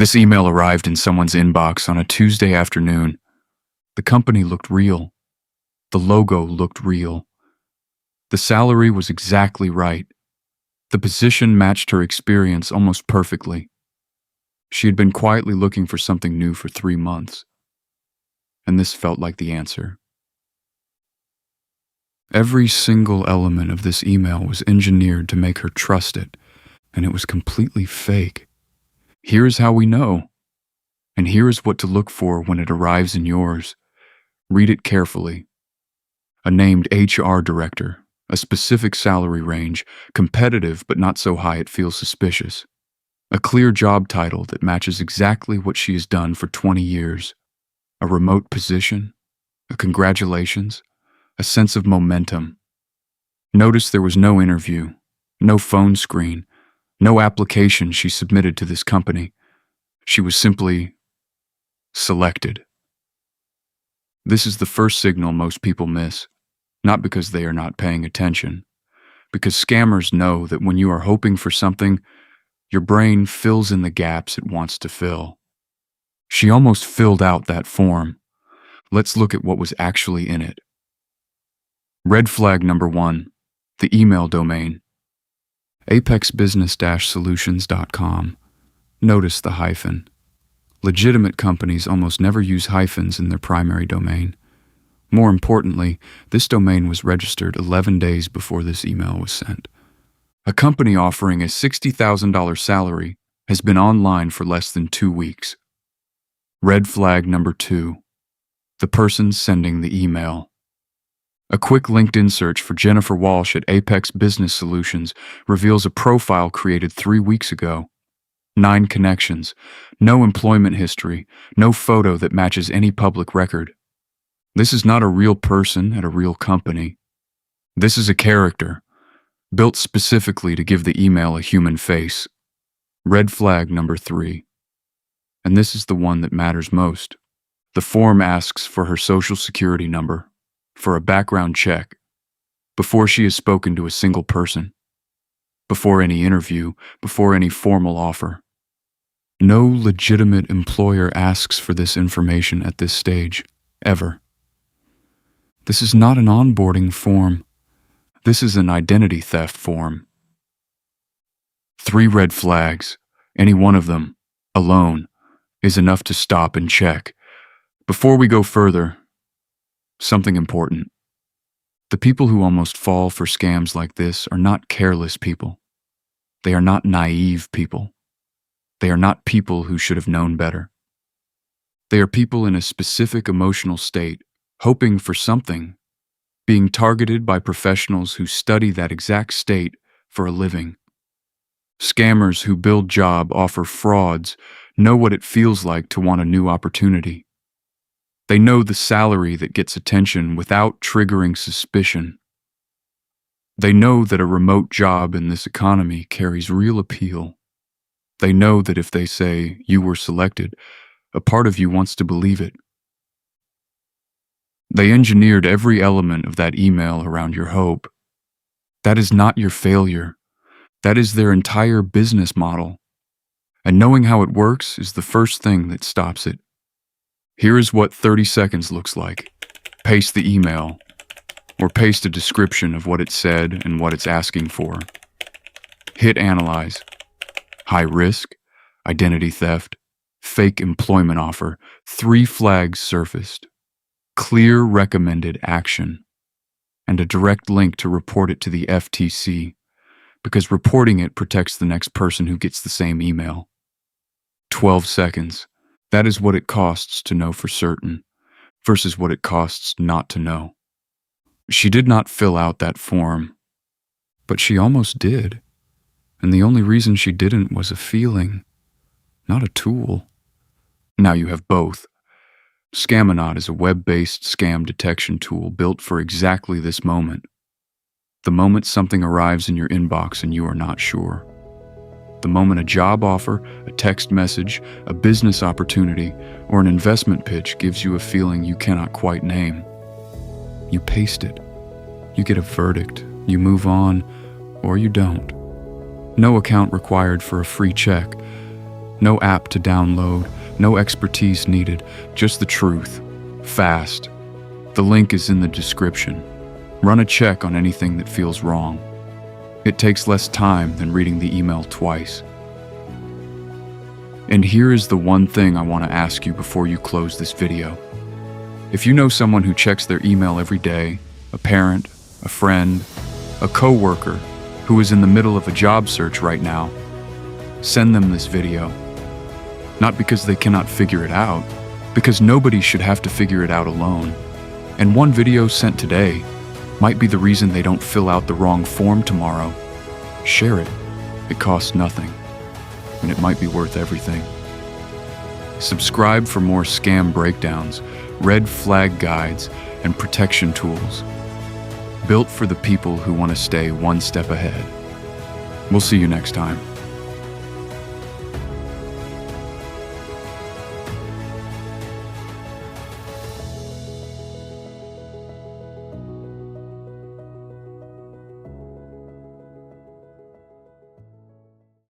This email arrived in someone's inbox on a Tuesday afternoon. The company looked real. The logo looked real. The salary was exactly right. The position matched her experience almost perfectly. She had been quietly looking for something new for 3 months. And this felt like the answer. Every single element of this email was engineered to make her trust it, and it was completely fake. Here is how we know, and here is what to look for when it arrives in yours. Read it carefully. A named HR director, a specific salary range, competitive but not so high it feels suspicious. A clear job title that matches exactly what she has done for 20 years. A remote position, a congratulations, a sense of momentum. Notice there was no interview, no phone screen, no application she submitted to this company. She was simply selected. This is the first signal most people miss, not because they are not paying attention, because scammers know that when you are hoping for something, your brain fills in the gaps it wants to fill. She almost filled out that form. Let's look at what was actually in it. Red flag number 1, the email domain. apexbusiness-solutions.com. Notice the hyphen. Legitimate companies almost never use hyphens in their primary domain. More importantly, this domain was registered 11 days before this email was sent. A company offering a $60,000 salary has been online for less than 2 weeks. Red flag number 2, the person sending the email. A quick LinkedIn search for Jennifer Walsh at Apex Business Solutions reveals a profile created 3 weeks ago. 9 connections, no employment history, no photo that matches any public record. This is not a real person at a real company. This is a character, built specifically to give the email a human face. Red flag number 3. And this is the one that matters most. The form asks for her social security number, for a background check, before she has spoken to a single person, before any interview, before any formal offer. No legitimate employer asks for this information at this stage, ever. This is not an onboarding form. This is an identity theft form. 3 red flags, any one of them, alone, is enough to stop and check. Before we go further, something important. The people who almost fall for scams like this are not careless people. They are not naive people. They are not people who should have known better. They are people in a specific emotional state, hoping for something, being targeted by professionals who study that exact state for a living. Scammers who build job, offer frauds, know what it feels like to want a new opportunity. They know the salary that gets attention without triggering suspicion. They know that a remote job in this economy carries real appeal. They know that if they say, "You were selected," a part of you wants to believe it. They engineered every element of that email around your hope. That is not your failure. That is their entire business model. And knowing how it works is the first thing that stops it. Here is what 30 seconds looks like. Paste the email, or paste a description of what it said and what it's asking for. Hit analyze. High risk, identity theft, fake employment offer, 3 flags surfaced. Clear recommended action, and a direct link to report it to the FTC, because reporting it protects the next person who gets the same email. 12 seconds. That is what it costs to know for certain, versus what it costs not to know. She did not fill out that form, but she almost did. And the only reason she didn't was a feeling, not a tool. Now you have both. Scamanot is a web-based scam detection tool built for exactly this moment. The moment something arrives in your inbox and you are not sure. The moment a job offer, a text message, a business opportunity, or an investment pitch gives you a feeling you cannot quite name. You paste it. You get a verdict. You move on, or you don't. No account required for a free check. No app to download, no expertise needed, just the truth. Fast. The link is in the description. Run a check on anything that feels wrong. It takes less time than reading the email twice. And here is the one thing I want to ask you before you close this video. If you know someone who checks their email every day, a parent, a friend, a coworker who is in the middle of a job search right now, send them this video. Not because they cannot figure it out, because nobody should have to figure it out alone. And one video sent today might be the reason they don't fill out the wrong form tomorrow. Share it. It costs nothing, and it might be worth everything. Subscribe for more scam breakdowns, red flag guides, and protection tools. Built for the people who want to stay one step ahead. We'll see you next time.